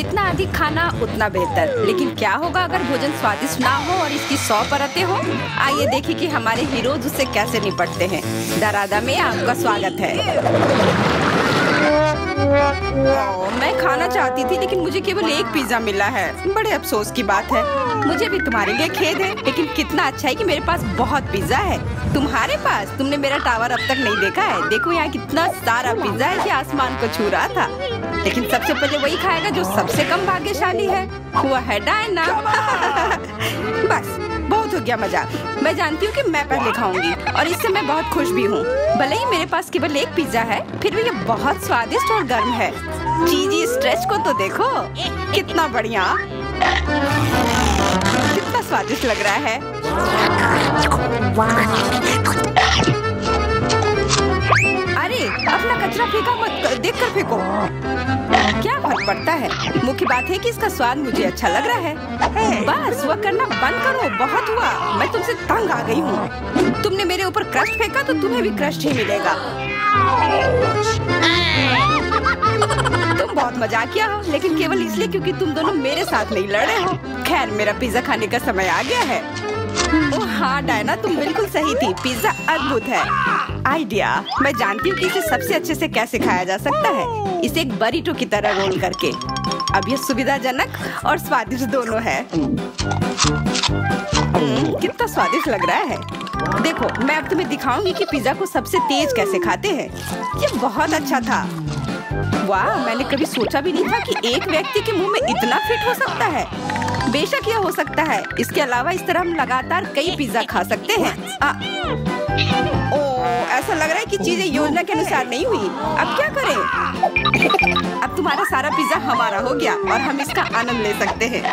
जितना अधिक खाना उतना बेहतर। लेकिन क्या होगा अगर भोजन स्वादिष्ट ना हो और इसकी 100 परतें हो? आइए देखिए कि हमारे हीरोज उससे कैसे निपटते हैं। दरादा में आपका स्वागत है। मैं खाना चाहती थी लेकिन मुझे केवल एक पिज्जा मिला है। बड़े अफसोस की बात है। मुझे भी तुम्हारे लिए खेद है, लेकिन कितना अच्छा है कि मेरे पास बहुत पिज्जा है। तुम्हारे पास? तुमने मेरा टावर अब तक नहीं देखा है। देखो यहाँ कितना सारा पिज्जा है कि आसमान को छू रहा था। लेकिन सबसे पहले वही खाएगा जो सबसे कम भाग्यशाली है। वो है डायना। बस बहुत हो गया मजाक। मैं जानती हूँ कि मैं पहले खाऊंगी और इससे मैं बहुत खुश भी हूँ। भले ही मेरे पास केवल एक पिज्जा है, फिर भी ये बहुत स्वादिष्ट और गर्म है। चीजी स्ट्रेच को तो देखो, कितना बढ़िया, कितना स्वादिष्ट लग रहा है। अरे अपना कचरा फेंका मत, देख कर फेंको। क्या फर्क पड़ता है, मुख्य बात है कि इसका स्वाद मुझे अच्छा लग रहा है। बस वह करना बंद करो, बहुत हुआ। मैं तुमसे तंग आ गई हूँ। तुमने मेरे ऊपर क्रस्ट फेंका तो तुम्हें भी क्रस्ट ही मिलेगा। तुम बहुत मजाकिया हो, लेकिन केवल इसलिए क्योंकि तुम दोनों मेरे साथ नहीं लड़े हो। खैर, मेरा पिज्जा खाने का समय आ गया है। ओह हाँ डायना, तुम बिल्कुल सही थी। पिज्जा अद्भुत है। आइडिया, मैं जानती हूँ कि इसे सबसे अच्छे से कैसे खाया जा सकता है। इसे एक बरीटो की तरह रोल करके। अब यह सुविधाजनक और स्वादिष्ट दोनों है। कितना स्वादिष्ट लग रहा है। देखो, मैं अब तुम्हें दिखाऊंगी कि पिज्जा को सबसे तेज कैसे खाते हैं। ये बहुत अच्छा था। वाह, मैंने कभी सोचा भी नहीं था कि एक व्यक्ति के मुंह में इतना फिट हो सकता है। बेशक यह हो सकता है। इसके अलावा इस तरह हम लगातार कई पिज्जा खा सकते हैं। ऐसा लग रहा है कि चीजें योजना के अनुसार नहीं हुई। अब क्या करें? अब तुम्हारा सारा पिज्जा हमारा हो गया और हम इसका आनंद ले सकते हैं।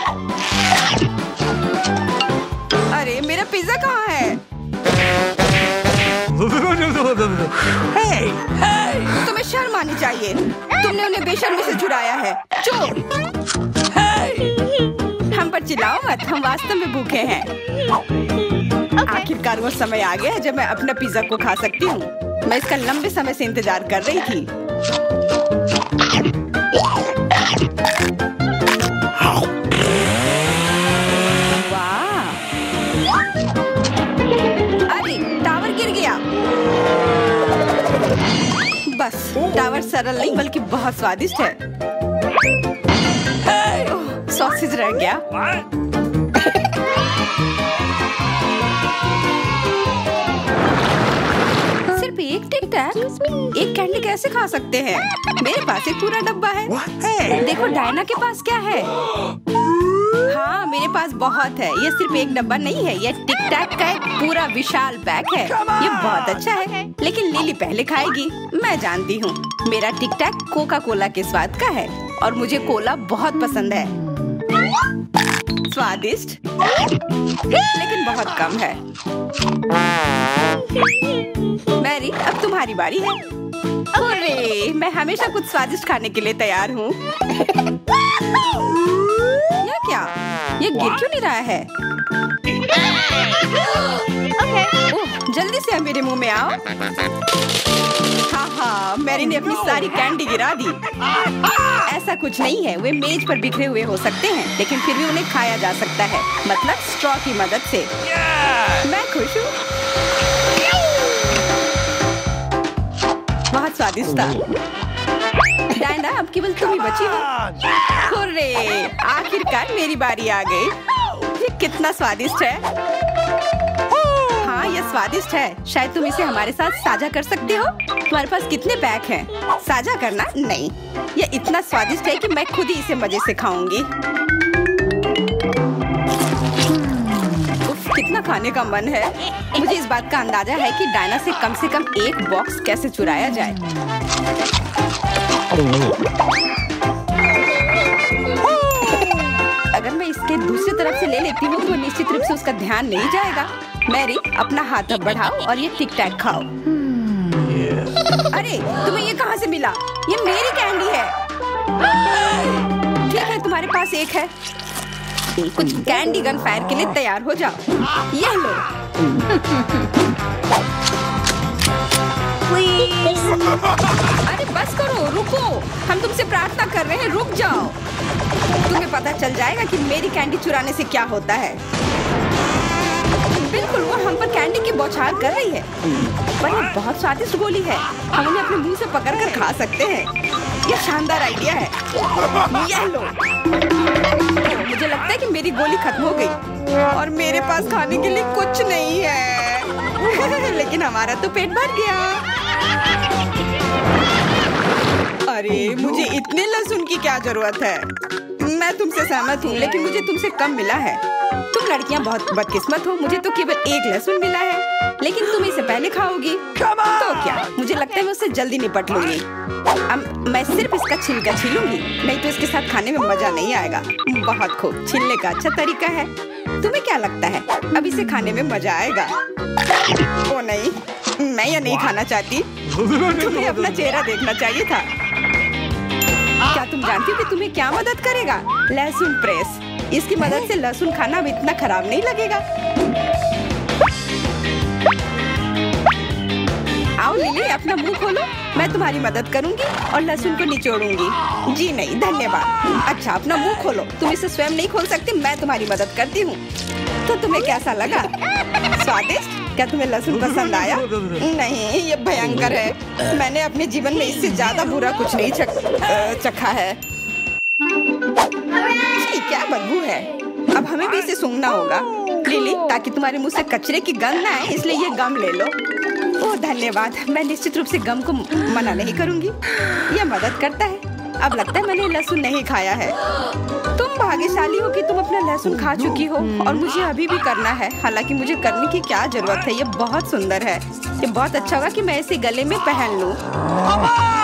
अरे मेरा पिज्जा कहाँ है? तुम्हें शर्म आनी चाहिए। तुमने उन्हें बेशर्मी से चुराया है। चुप! हम पर चिल्लाओ मत, हम वास्तव में भूखे हैं। आखिरकार वो समय आ गया है जब मैं अपना पिज्जा को खा सकती हूँ। मैं इसका लंबे समय से इंतजार कर रही थी। वाह! अरे टावर गिर गया। बस टावर सरल नहीं बल्कि बहुत स्वादिष्ट है। सॉसेज रह गया। सिर्फ एक टिक टैक, एक कैंडी कैसे खा सकते हैं? मेरे पास एक पूरा डब्बा है। देखो डायना के पास क्या है। हाँ, मेरे पास बहुत है। ये सिर्फ एक डब्बा नहीं है, ये टिक टैक का एक पूरा विशाल पैक है। ये बहुत अच्छा है, लेकिन लिली पहले खाएगी। मैं जानती हूँ, मेरा टिक टैक कोका कोला के स्वाद का है और मुझे कोला बहुत पसंद है। स्वादिष्ट, लेकिन बहुत कम है। मैरी, अब तुम्हारी बारी है। अरे, मैं हमेशा कुछ स्वादिष्ट खाने के लिए तैयार हूँ। यह क्या? ये गिर क्यों नहीं रहा है? ओह, जल्दी से मेरे मुंह में आओ। हाँ, मैरी ने अपनी सारी कैंडी गिरा दी। ऐसा कुछ नहीं है, वे मेज पर बिखरे हुए हो सकते हैं, लेकिन फिर भी उन्हें खाया जा सकता है, मतलब स्ट्रॉ की मदद से। मैं खुश हूँ। बहुत स्वादिष्ट था। डायना, अब केवल तुम ही बची हो। हुर्रे! आखिरकार मेरी बारी आ गई। ये कितना स्वादिष्ट है। हाँ, ये स्वादिष्ट है। शायद तुम इसे हमारे साथ साझा कर सकते हो। तुम्हारे पास कितने पैक हैं? साझा करना नहीं। ये इतना स्वादिष्ट है कि मैं खुद ही इसे मजे से खाऊंगी। उफ, कितना खाने का मन है। मुझे इस बात का अंदाजा है कि डायना से कम एक बॉक्स कैसे चुराया जाए। अगर मैं इसके दूसरी तरफ से ले लेती हूँ तो निश्चित रूप से उसका ध्यान नहीं जाएगा। मैरी, अपना हाथ अब बढ़ाओ और ये टिक टैक खाओ। अरे, तुम्हें ये कहाँ से मिला? ये मेरी कैंडी है। ठीक है, तुम्हारे पास एक है। कुछ कैंडी गन फायर के लिए तैयार हो जाओ। यह लो। अरे बस करो, रुको। हम तुमसे प्रार्थना कर रहे हैं, रुक जाओ। तुम्हें पता चल जाएगा कि मेरी कैंडी चुराने से क्या होता है। बिल्कुल, वो हम पर कैंडी की बौछार कर रही है। पर ये बहुत स्वादिष्ट गोली है, हम उन्हें अपने मुंह से पकड़कर खा सकते हैं। ये शानदार आइडिया है। ये लो। मुझे लगता है कि मेरी गोली खत्म हो गई और मेरे पास खाने के लिए कुछ नहीं है। लेकिन हमारा तो पेट भर गया। अरे मुझे इतने लहसुन की क्या जरूरत है? मैं तुमसे सहमत हूँ, लेकिन मुझे तुमसे कम मिला है। तुम लड़कियाँ बहुत बदकिस्मत हो, मुझे तो केवल एक लहसुन मिला है, लेकिन तुम इसे पहले खाओगी तो क्या? मुझे लगता है मैं उससे जल्दी निपट लूंगी। अब मैं सिर्फ इसका छिलका छीलूंगी, नहीं तो इसके साथ खाने में मजा नहीं आएगा। बहुत खूब, छीलने का अच्छा तरीका है। तुम्हें क्या लगता है अब इसे खाने में मजा आएगा? ओ नहीं, मैं यह नहीं खाना चाहती। तुम्हें अपना चेहरा देखना चाहिए था। क्या तुम जानती हो कि तुम्हें क्या मदद करेगा? लहसुन प्रेस। इसकी मदद से लहसुन खाना अब इतना खराब नहीं लगेगा। आओ लिली, अपना मुंह खोलो, मैं तुम्हारी मदद करूंगी और लहसुन को निचोड़ूंगी। जी नहीं, धन्यवाद। अच्छा, अपना मुंह खोलो, तुम इसे स्वयं नहीं खोल सकती, मैं तुम्हारी मदद करती हूँ। तो तुम्हें कैसा लगा? स्वादिष्ट? क्या तुम्हें लहसुन पसंद आया? नहीं, ये भयंकर है। मैंने अपने जीवन में इससे ज्यादा बुरा कुछ नहीं चखा है। क्या बदबू है। अब हमें भी इसे सूंघना होगा लिली, ताकि तुम्हारे मुंह से कचरे की गंध ना आए, इसलिए ये गम ले लो। ओह धन्यवाद, मैं निश्चित रूप से गम को मना नहीं करूंगी, यह मदद करता है। अब लगता है मैंने लहसुन नहीं खाया है। तुम भाग्यशाली हो कि तुम अपना लहसुन खा चुकी हो और मुझे अभी भी करना है। हालांकि मुझे करने की क्या जरूरत है, ये बहुत सुंदर है। ये बहुत अच्छा होगा कि मैं इसे गले में पहन लूं।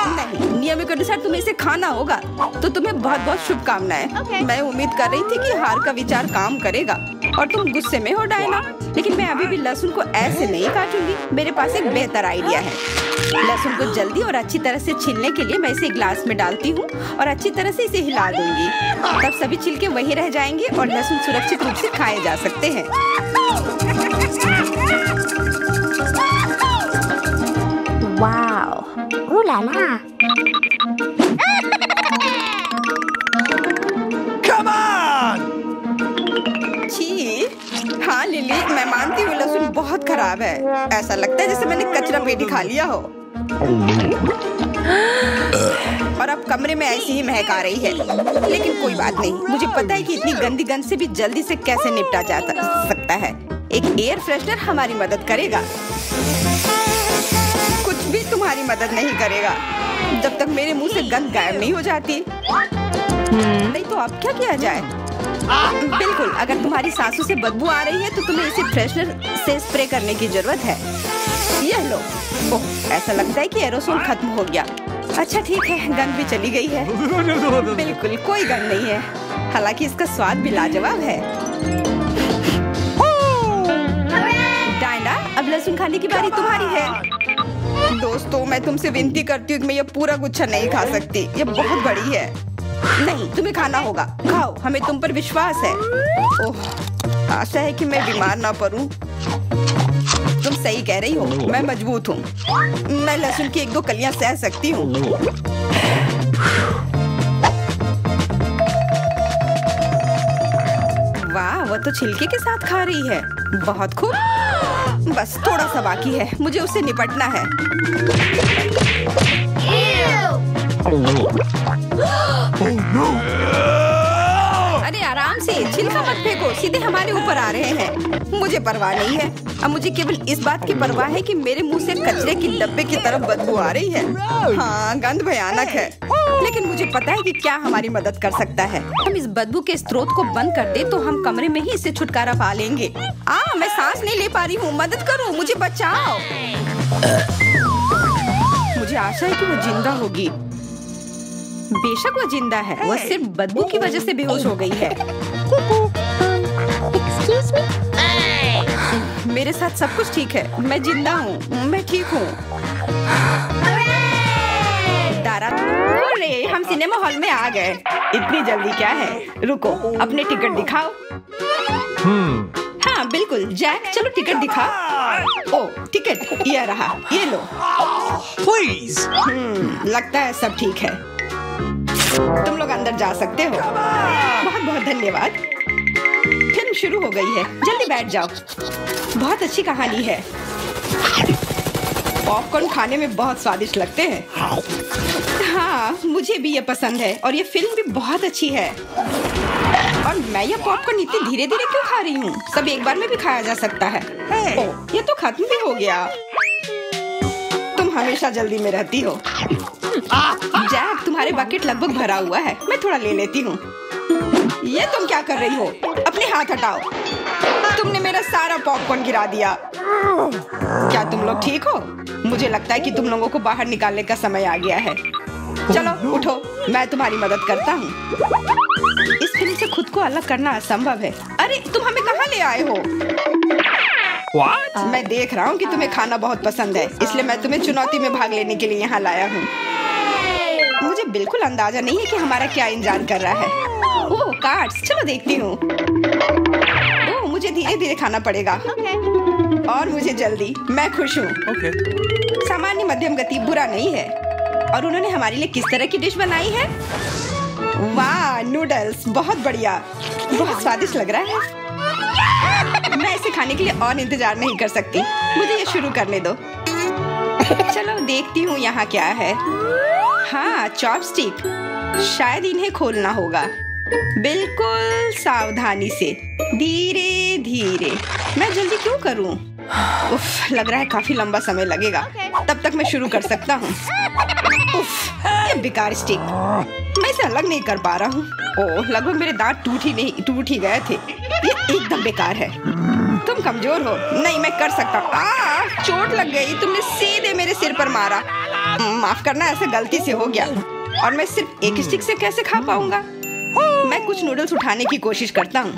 नहीं, नियम के अनुसार तुम्हें इसे खाना होगा, तो तुम्हें बहुत बहुत शुभकामनाएं। मैं उम्मीद कर रही थी कि हार का विचार काम करेगा और तुम गुस्से में हो डायना, लेकिन मैं अभी भी लहसुन को ऐसे नहीं काटूंगी। मेरे पास एक बेहतर आइडिया है। लहसुन को जल्दी और अच्छी तरह से छीलने के लिए मैं इसे ग्लास में डालती हूँ और अच्छी तरह से इसे हिला दूंगी। तब सभी छिलके वहीं रह जाएंगे और लहसुन सुरक्षित रूप से खाए जा सकते हैं। Wow, oh la la. Come on! छी, हाँ लिली, मैं मानती हूँ लहसुन बहुत खराब है। ऐसा लगता है जैसे मैंने कचरा पेटी खा लिया हो। और अब कमरे में ऐसी ही महक आ रही है, लेकिन कोई बात नहीं। मुझे पता है कि इतनी गंदी गंध से भी जल्दी से कैसे निपटा जा सकता है। एक एयर फ्रेशनर हमारी मदद करेगा। कुछ भी तुम्हारी मदद नहीं करेगा जब तक मेरे मुंह से गंध गायब नहीं हो जाती। नहीं तो अब क्या किया जाए? बिल्कुल, अगर तुम्हारी सासू से बदबू आ रही है तो तुम्हें इसे फ्रेशनर से स्प्रे करने की जरूरत है। यह लो। ओह, ऐसा लगता है कि एरोसोल खत्म हो गया। अच्छा ठीक है, गंध भी चली गई है। बिल्कुल कोई गंध नहीं है, हालांकि इसका स्वाद भी लाजवाब है। डायना, अब लहसुन खाने की बारी तुम्हारी है। दोस्तों, मैं तुमसे विनती करती हूँ कि मैं ये पूरा गुच्छा नहीं खा सकती, ये बहुत बड़ी है। नहीं, तुम्हें खाना होगा, खाओ, हमें तुम पर विश्वास है। ओह, आशा है कि मैं बीमार ना पड़ूं। तुम सही कह रही हो, मैं मजबूत हूँ। मैं लहसुन की 1-2 कलियां सह सकती हूँ। वाह, वो तो छिलके के साथ खा रही है। बहुत खूब। बस थोड़ा सा बाकी है, मुझे उससे निपटना है। अरे आराम से, छिलका मत फेंको, सीधे हमारे ऊपर आ रहे हैं। मुझे परवाह नहीं है। अब मुझे केवल इस बात की परवाह है कि मेरे मुंह से कचरे की डब्बे की तरफ बदबू आ रही है। हाँ, गंध भयानक है, लेकिन मुझे पता है कि क्या हमारी मदद कर सकता है। हम इस बदबू के स्रोत को बंद कर दे तो हम कमरे में ही इससे छुटकारा पा लेंगे। मैं सांस नहीं ले पा रही हूँ, मदद करो, मुझे बचाओ। मुझे आशा है कि वो जिंदा होगी। बेशक वो जिंदा है, वो सिर्फ बदबू की वजह से बेहोश हो गई है। Excuse me? मेरे साथ सब कुछ ठीक है, मैं जिंदा हूँ, मैं ठीक हूँ। दारा, अरे हम सिनेमा हॉल में आ गए। इतनी जल्दी क्या है? रुको, अपने टिकट दिखाओ। हाँ बिल्कुल, जैक, चलो टिकट दिखाओ। ओ, टिकट ये रहा, ये लो। Please! लगता है सब ठीक है। तुम लोग अंदर जा सकते हो। बहुत बहुत धन्यवाद। फिल्म शुरू हो गई है, जल्दी बैठ जाओ। बहुत अच्छी कहानी है। पॉपकॉर्न खाने में बहुत स्वादिष्ट लगते हैं। हाँ, मुझे भी ये पसंद है और ये फिल्म भी बहुत अच्छी है। और मैं ये पॉपकॉर्न इतनी धीरे धीरे क्यों खा रही हूँ? सब एक बार में भी खाया जा सकता है। ओह, ये तो खत्म भी हो गया। तुम हमेशा जल्दी में रहती हो। जैक, तुम्हारे बकेट लगभग भरा हुआ है, मैं थोड़ा ले लेती हूँ। ये तुम क्या कर रही हो? अपने हाथ हटाओ। तुमने मेरा सारा पॉपकॉर्न गिरा दिया। क्या तुम लोग ठीक हो? मुझे लगता है कि तुम लोगों को बाहर निकालने का समय आ गया है। चलो उठो, मैं तुम्हारी मदद करता हूँ। इस फिल्म से खुद को अलग करना असंभव है। अरे तुम हमें कहाँ ले आए हो? What? मैं देख रहा हूँ कि तुम्हें खाना बहुत पसंद है, इसलिए मैं तुम्हें चुनौती में भाग लेने के लिए यहाँ लाया हूँ। मुझे बिल्कुल अंदाजा नहीं है कि हमारा क्या इंतजार कर रहा है। ओह कार्ड्स, चलो देखती हूँ। ओह, मुझे धीरे धीरे खाना पड़ेगा और मुझे जल्दी। मैं खुश हूँ। Okay. सामान्य मध्यम गति बुरा नहीं है। और उन्होंने हमारे लिए किस तरह की डिश बनाई है? वाह, नूडल्स, बहुत बढ़िया, बहुत स्वादिष्ट लग रहा है। मैं इसे खाने के लिए और इंतजार नहीं कर सकती। मुझे ये शुरू करने दो। चलो देखती हूँ यहाँ क्या है। हाँ, चॉपस्टिक। शायद इन्हें खोलना होगा। बिल्कुल सावधानी से, धीरे धीरे। मैं जल्दी क्यों करूँ? उफ, लग रहा है काफी लंबा समय लगेगा। तब तक मैं शुरू कर सकता हूँ। उफ, ये बेकार स्टिक, मैं इसे अलग नहीं कर पा रहा हूँ। ओह, लगभग मेरे दांत टूट ही गए थे। ये एकदम बेकार है। तुम कमजोर हो। नहीं, मैं कर सकता हूँ। चोट लग गई। तुमने सीधे मेरे सिर पर मारा। माफ करना, ऐसे गलती से हो गया। और मैं सिर्फ एक स्टिक से कैसे खा पाऊंगा? मैं कुछ नूडल्स उठाने की कोशिश करता हूँ।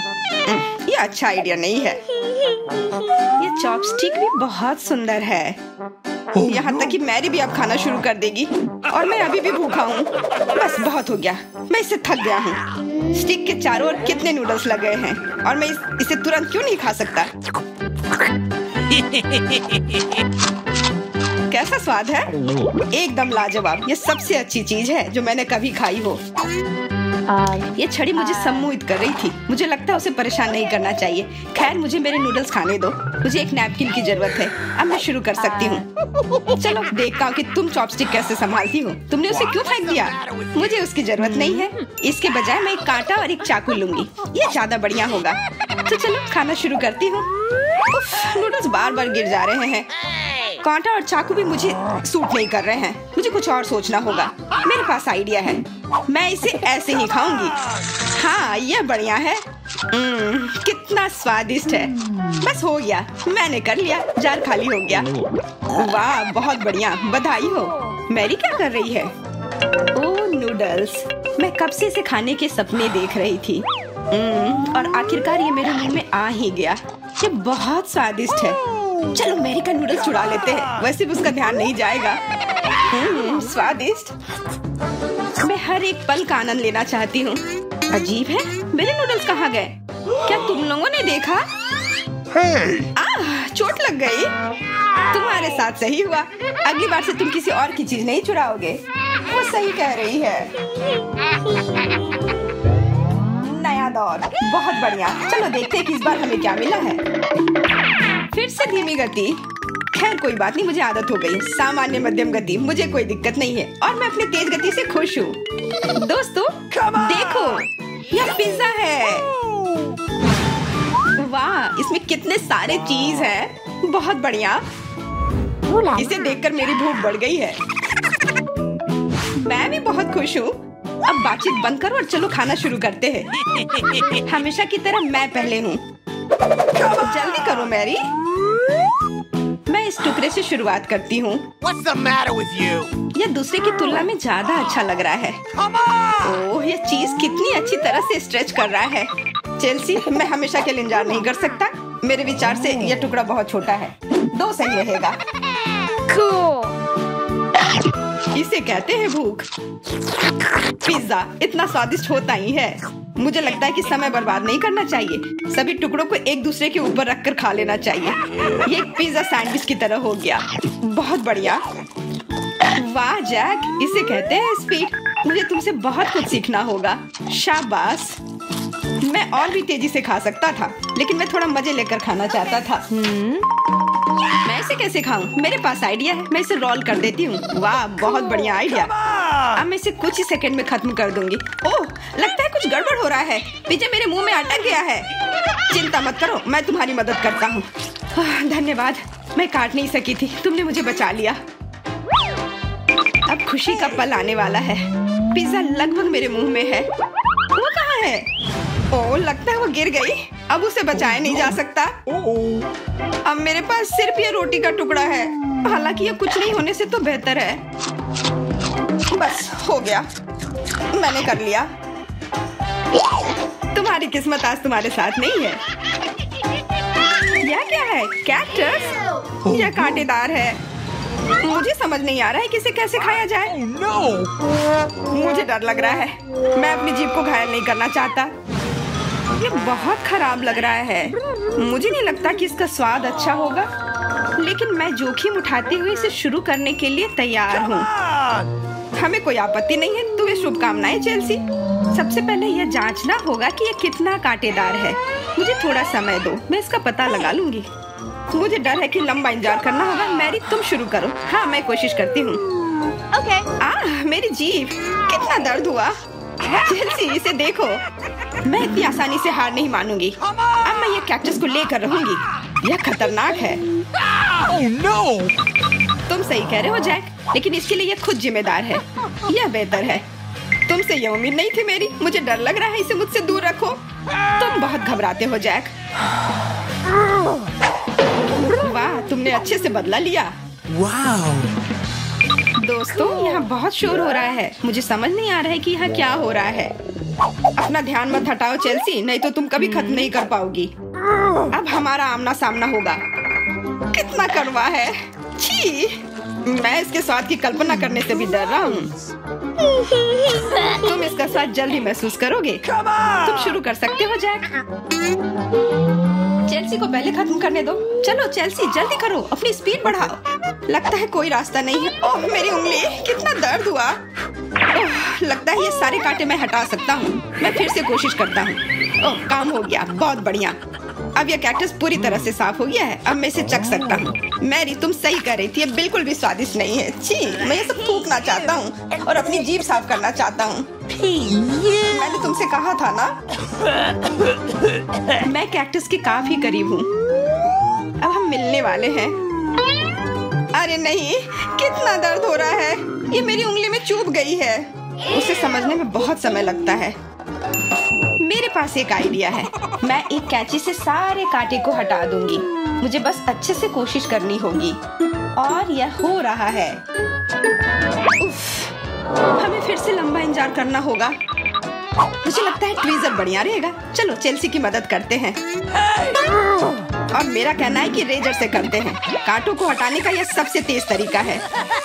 ये अच्छा आइडिया नहीं है। ये चॉपस्टिक भी बहुत सुंदर है। यहाँ तक कि मैरी भी अब खाना शुरू कर देगी और मैं अभी भी भूखा हूँ। बस बहुत हो गया, मैं इससे थक गया हूँ। स्टिक के चारों ओर कितने नूडल्स लगे हैं और मैं इसे तुरंत क्यों नहीं खा सकता? कैसा स्वाद है? एकदम लाजवाब। ये सबसे अच्छी चीज है जो मैंने कभी खाई हो। ये छड़ी मुझे सम्मोहित कर रही थी। मुझे लगता है उसे परेशान नहीं करना चाहिए। खैर, मुझे मेरे नूडल्स खाने दो। मुझे एक नैपकिन की जरूरत है। अब मैं शुरू कर सकती हूँ। चलो देखता हूँ कि तुम चॉपस्टिक कैसे संभालती हो। तुमने उसे क्यों फेंक दिया? मुझे उसकी जरूरत नहीं है। इसके बजाय मैं एक कांटा और एक चाकू लूंगी। ये ज्यादा बढ़िया होगा। तो चलो खाना शुरू करती हूँ। नूडल्स बार बार गिर जा रहे हैं। कांटा और चाकू भी मुझे सूट नहीं कर रहे हैं। मुझे कुछ और सोचना होगा। मेरे पास आइडिया है। मैं इसे ऐसे ही खाऊंगी। हाँ, ये बढ़िया है। कितना स्वादिष्ट है। बस हो गया, मैंने कर लिया। जार खाली हो गया। वाह, बहुत बढ़िया, बधाई हो। मैरी क्या कर रही है? ओह नूडल्स, मैं कब से इसे खाने के सपने देख रही थी। और आखिरकार ये मेरे मुंह में आ ही गया। ये बहुत स्वादिष्ट है। चलो मैरी का नूडल्स चुरा लेते हैं, वैसे भी उसका ध्यान नहीं जाएगा। स्वादिष्ट। मैं हर एक पल का आनंद लेना चाहती हूँ। अजीब है, मेरे नूडल्स कहाँ गए? क्या तुम लोगों ने देखा? चोट लग गई। तुम्हारे साथ सही हुआ। अगली बार से तुम किसी और की चीज नहीं चुराओगे। वो सही कह रही है। नया दौर, बहुत बढ़िया। चलो देखते हैं कि इस बार हमें क्या मिला है। फिर से धीमी गति। खैर कोई बात नहीं, मुझे आदत हो गई। सामान्य मध्यम गति, मुझे कोई दिक्कत नहीं है और मैं अपनी तेज गति से खुश हूँ। दोस्तों देखो, यह पिज्जा है। वाह, इसमें कितने सारे चीज हैं। बहुत बढ़िया। इसे देखकर मेरी भूख बढ़ गई है। मैं भी बहुत खुश हूँ। अब बातचीत बंद करो और चलो खाना शुरू करते हैं। हमेशा की तरह मैं पहले हूँ। जल्दी करो मैरी। मैं इस टुकड़े से शुरुआत करती हूँ। What's the matter with you? यह दूसरे की तुलना में ज्यादा अच्छा लग रहा है। ओह, यह चीज कितनी अच्छी तरह से स्ट्रेच कर रहा है। चेल्सी, मैं हमेशा के लिए इंतजार नहीं कर सकता। मेरे विचार से यह टुकड़ा बहुत छोटा है। 2 सही रहेगा। इसे कहते हैं भूख। पिज्जा इतना स्वादिष्ट होता ही है। मुझे लगता है कि समय बर्बाद नहीं करना चाहिए। सभी टुकड़ों को एक दूसरे के ऊपर रखकर खा लेना चाहिए। ये एक पिज्जा सैंडविच की तरह हो गया। बहुत बढ़िया। वाह जैक, इसे कहते हैं स्पीड। मुझे तुमसे बहुत कुछ सीखना होगा। शाबाश। मैं और भी तेजी से खा सकता था, लेकिन मैं थोड़ा मजे लेकर खाना चाहता था। मैं इसे कैसे खाऊं? मेरे पास आइडिया है, मैं इसे रोल कर देती हूँ। वाह, बहुत बढ़िया आइडिया। अब मैं इसे कुछ ही सेकंड में खत्म कर दूंगी। ओह, लगता है कुछ गड़बड़ हो रहा है। पिज़्ज़ा मेरे मुंह में अटक गया है। चिंता मत करो, मैं तुम्हारी मदद करता हूँ। धन्यवाद, मैं काट नहीं सकी थी, तुमने मुझे बचा लिया। अब खुशी का पल आने वाला है। पिज़्ज़ा लगभग मेरे मुंह में है। वो कहाँ है? ओह, लगता है वो गिर गई। अब उसे बचाया नहीं जा सकता। अब मेरे पास सिर्फ ये रोटी का टुकड़ा है। हालांकि ये कुछ नहीं होने से तो बेहतर है। बस हो गया, मैंने कर लिया। तुम्हारी किस्मत आज तुम्हारे साथ नहीं है। यह क्या है? कैक्टस? यह कांटेदार है। मुझे समझ नहीं आ रहा है कि इसे कैसे खाया जाए। मुझे डर लग रहा है। मैं अपनी जीभ को घायल नहीं करना चाहता। ये बहुत खराब लग रहा है। मुझे नहीं लगता कि इसका स्वाद अच्छा होगा, लेकिन मैं जोखिम उठाते हुए इसे शुरू करने के लिए तैयार हूँ। हमें कोई आपत्ति नहीं है। तुम्हें शुभकामनाएं चेल्सी। सबसे पहले यह जांचना होगा कि यह कितना कांटेदार है। मुझे थोड़ा समय दो, मैं इसका पता लगा लूंगी। मुझे डर है कि लंबा इंतजार करना होगा। मैरी, तुम शुरू करो। हाँ, मैं कोशिश करती हूँ। Okay. मेरी जीभ, कितना दर्द हुआ। चेल्सी, इसे देखो। मैं इतनी आसानी से हार नहीं मानूंगी। अब मैं ये कैक्टस को लेकर रहूंगी। यह खतरनाक है। Oh no! तुम सही कह रहे हो जैक, लेकिन इसके लिए यह खुद जिम्मेदार है। यह बेहतर है। तुमसे यह उम्मीद नहीं थी मेरी। मुझे डर लग रहा है, इसे मुझसे दूर रखो। तुम बहुत घबराते हो जैक। वाह, तुमने अच्छे से बदला लिया। Wow! दोस्तों, यहाँ बहुत शोर हो रहा है। मुझे समझ नहीं आ रहा है कि यहाँ क्या हो रहा है। अपना ध्यान मत हटाओ चेल्सी, नहीं तो तुम कभी खत्म नहीं कर पाओगी। अब हमारा आमना सामना होगा। कितना कड़वा है। छी, मैं इसके स्वाद की कल्पना करने से भी डर रहा हूँ। तुम इसका स्वाद जल्दी महसूस करोगे। तुम शुरू कर सकते हो जैक। चेल्सी को पहले खत्म करने दो। चलो चेल्सी, जल्दी करो, अपनी स्पीड बढ़ाओ। लगता है कोई रास्ता नहीं है। ओह, मेरी उंगली, कितना दर्द हुआ। ओह, लगता है ये सारे कांटे मैं हटा सकता हूँ। मैं फिर से कोशिश करता हूँ। ओह, काम हो गया, बहुत बढ़िया। अब यह कैक्टस पूरी तरह से साफ हो गया है। अब मैं इसे चख सकता हूँ। मैरी, तुम सही कह रही थी, ये बिल्कुल भी स्वादिष्ट नहीं है। छी, मैं ये सब थूकना चाहता हूँ और अपनी जीभ साफ करना चाहता हूँ। मैंने तुमसे कहा था ना। मैं कैक्टस के काफी करीब हूँ। अब हम मिलने वाले हैं। अरे नहीं, कितना दर्द हो रहा है। ये मेरी उंगली में चुभ गई है। उसे समझने में बहुत समय लगता है। मेरे पास एक आइडिया है। मैं एक कैंची से सारे कांटे को हटा दूंगी। मुझे बस अच्छे से कोशिश करनी होगी। और यह हो रहा है। उफ, हमें फिर से लंबा इंतजार करना होगा। मुझे लगता है ट्वीजर बढ़िया रहेगा। चलो चेल्सी की मदद करते हैं। और मेरा कहना है कि रेजर से करते हैं। कांटों को हटाने का यह सबसे तेज तरीका है।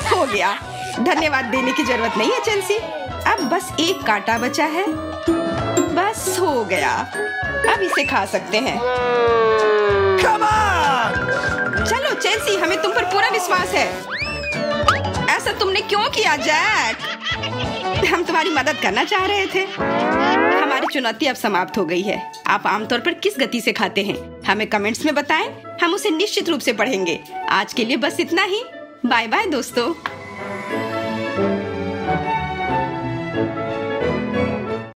हो गया। धन्यवाद देने की जरूरत नहीं है चेल्सी। अब बस एक कांटा बचा है। बस हो गया। अब इसे खा सकते हैं। Come on! चलो चेल्सी, हमें तुम पर पूरा विश्वास है। ऐसा तुमने क्यों किया जैक? हम तुम्हारी मदद करना चाह रहे थे। हमारी चुनौती अब समाप्त हो गई है। आप आमतौर पर किस गति से खाते हैं, हमें कमेंट्स में बताएं। हम उसे निश्चित रूप से पढ़ेंगे। आज के लिए बस इतना ही। बाय बाय दोस्तों।